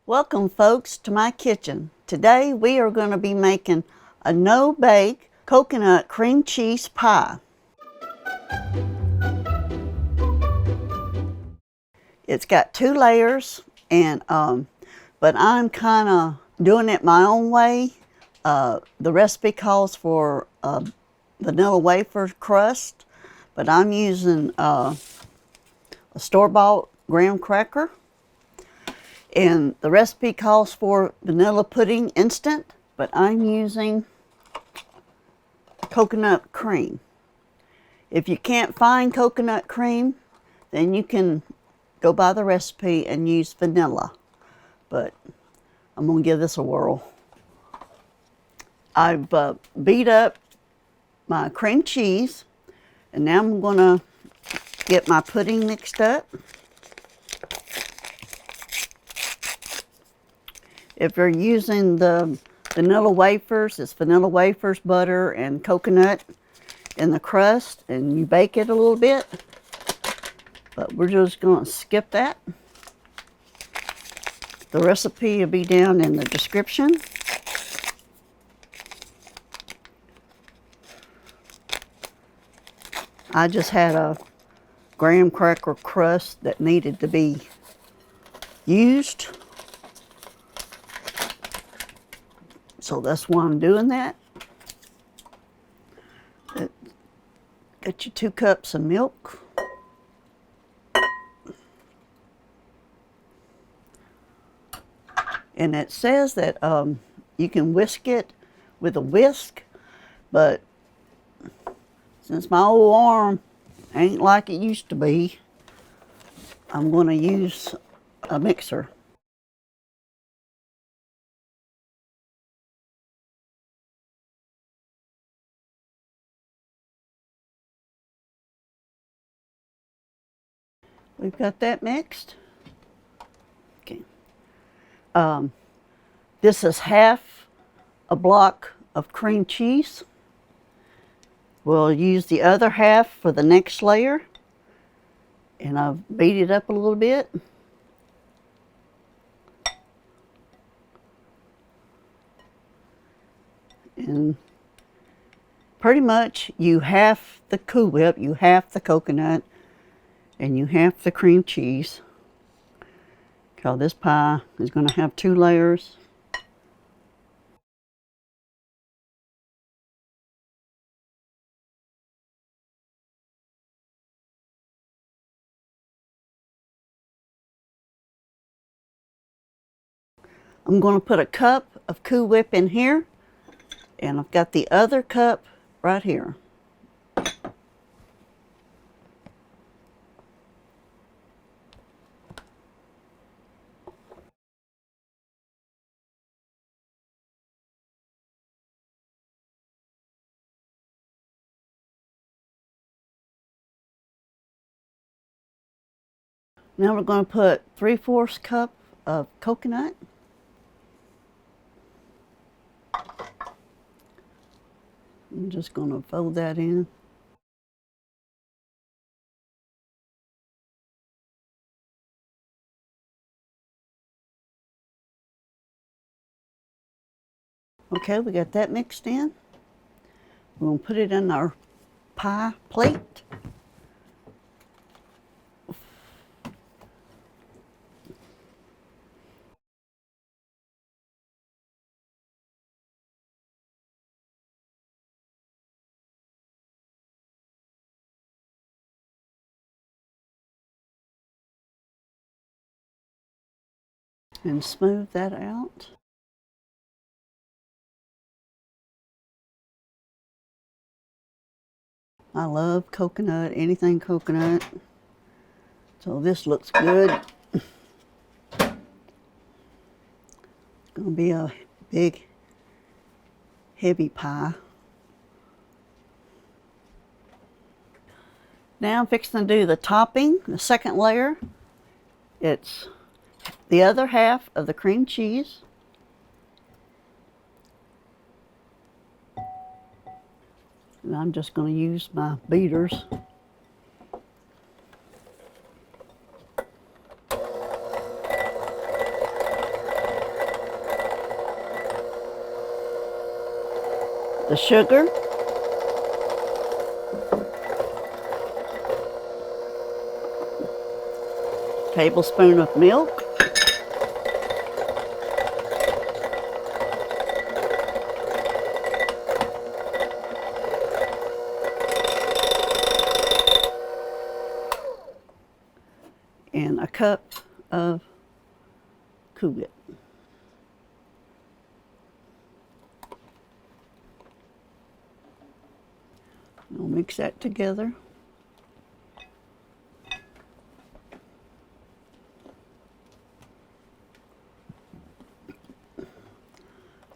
Welcome folks to my kitchen. Today we are going to be making a no-bake coconut cream cheese pie. It's got 2 layers and but I'm kind of doing it my own way. The recipe calls for vanilla wafer crust, but I'm using a store-bought graham cracker. And the recipe calls for vanilla pudding instant, but I'm using coconut cream. If you can't find coconut cream, then you can go by the recipe and use vanilla. But I'm going to give this a whirl. I've beat up my cream cheese, and now I'm going to get my pudding mixed up. If you're using the vanilla wafers, it's vanilla wafers, butter, and coconut in the crust, and you bake it a little bit. But we're just going to skip that. The recipe will be down in the description. I just had a graham cracker crust that needed to be used. So that's why I'm doing that. Got your 2 cups of milk. And it says that you can whisk it with a whisk, but since my old arm ain't like it used to be, I'm going to use a mixer. We've got that mixed. Okay. This is half a block of cream cheese. We'll use the other half for the next layer. And I've beat it up a little bit. And pretty much you half the Cool Whip, you half the coconut, and you half the cream cheese. Because this pie is going to have 2 layers. I'm going to put a cup of Cool Whip in here, and I've got the other cup right here. Now we're going to put 3/4 cup of coconut. I'm just going to fold that in. Okay, we got that mixed in. We're going to put it in our pie plate. And smooth that out. I love coconut, anything coconut. So this looks good. It's going to be a big, heavy pie. Now I'm fixing to do the topping, the second layer. It's the other half of the cream cheese. And I'm just going to use my beaters. the sugar, tablespoon of milk, and a cup of Cool-It. I'll mix that together.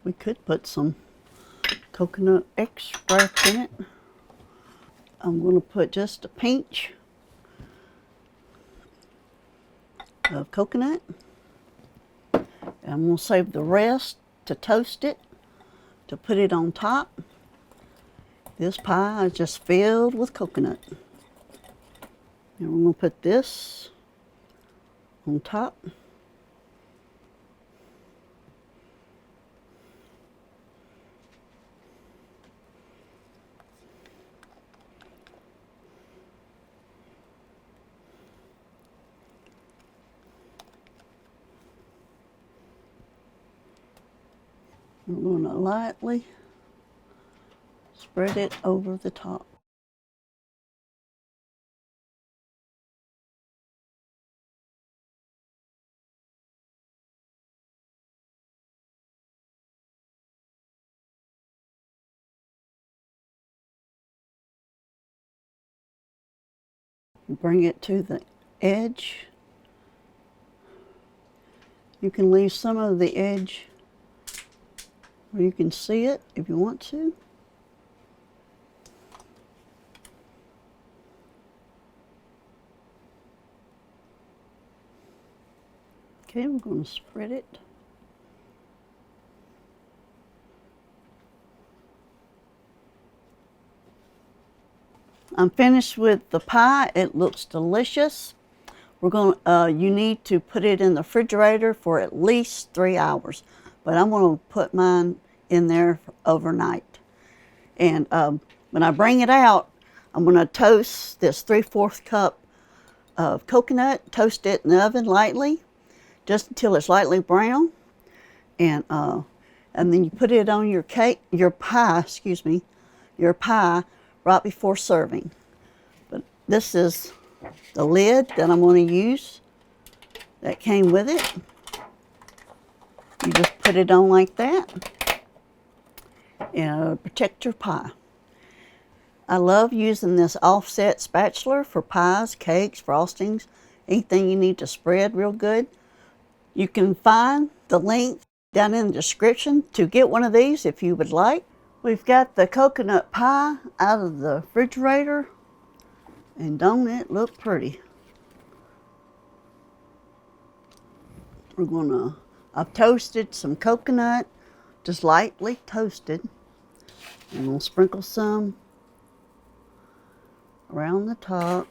We could put some coconut extract in it. I'm going to put just a pinch of coconut. I'm going to save the rest to toast it, to put it on top. This pie is just filled with coconut. And we're going to put this on top. We're going to lightly spread it over the top. Bring it to the edge. You can leave some of the edge where you can see it if you want to. Okay, we're going to spread it. I'm finished with the pie. It looks delicious. We're going you need to put it in the refrigerator for at least 3 hours, but I'm going to put mine in there overnight. And when I bring it out, I'm going to toast this 3/4 cup of coconut, toast it in the oven lightly, just until it's lightly brown. And then you put it on your pie right before serving. But this is the lid that I'm going to use that came with it. You just put it on like that and protect your pie. I love using this offset spatula for pies, cakes, frostings, anything you need to spread real good. You can find the link down in the description to get one of these if you would like. We've got the coconut pie out of the refrigerator, and don't it look pretty? I've toasted some coconut, just lightly toasted, and we'll sprinkle some around the top.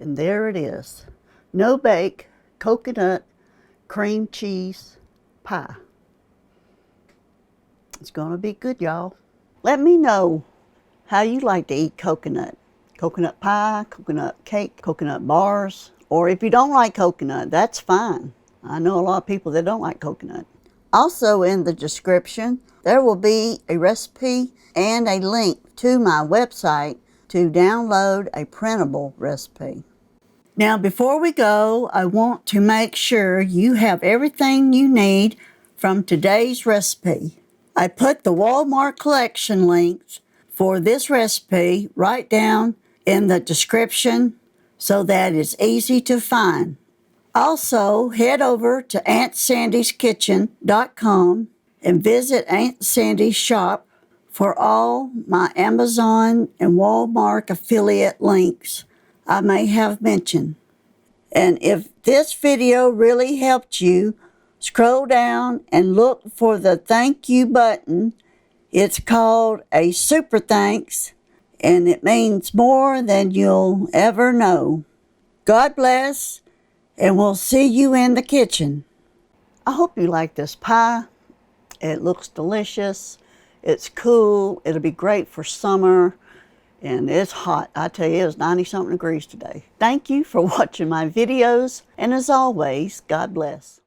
And there it is. No bake coconut cream cheese pie. It's gonna be good, y'all. Let me know how you like to eat coconut. Coconut pie, coconut cake, coconut bars, or if you don't like coconut, that's fine. I know a lot of people that don't like coconut. Also in the description, there will be a recipe and a link to my website to download a printable recipe. Now, before we go, I want to make sure you have everything you need from today's recipe. I put the Walmart collection links for this recipe right down in the description so that it's easy to find. Also, head over to AuntSandy'sKitchen.com and visit Aunt Sandy's shop for all my Amazon and Walmart affiliate links I may have mentioned. And if this video really helped you, scroll down and look for the thank you button. It's called a super thanks, and it means more than you'll ever know. God bless, and we'll see you in the kitchen. I hope you like this pie. It looks delicious. It's cool. It'll be great for summer. And it's hot. I tell you, it's 90-something degrees today. Thank you for watching my videos. And as always, God bless.